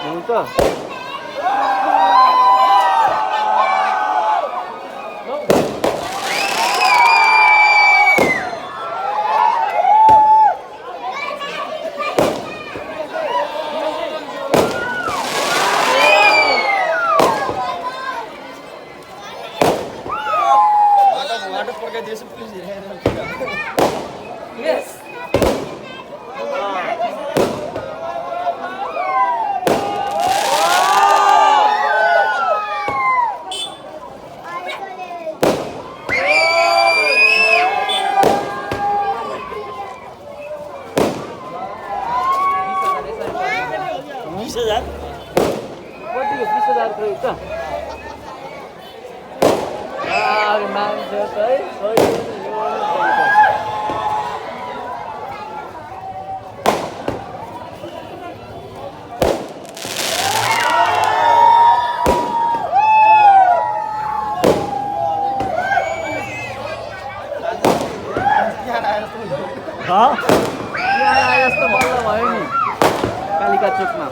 हुन्छ कतिको 20,000 खै त अरे मान्छे त है यहाँ यस्तो बल्ल भयो नि कालिकाचोकमा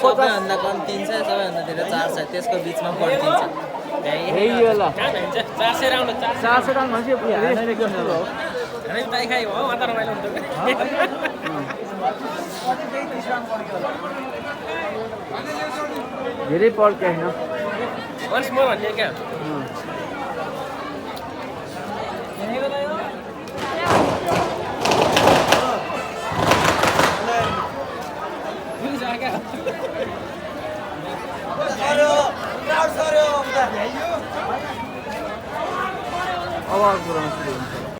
सबैभन्दा कम 300 सबैभन्दा धेरै 400 त्यसको बिचमा पड्किन्छ 400 राउन्ड भनेपछि धेरै पड्क्यो होइन Once more on here,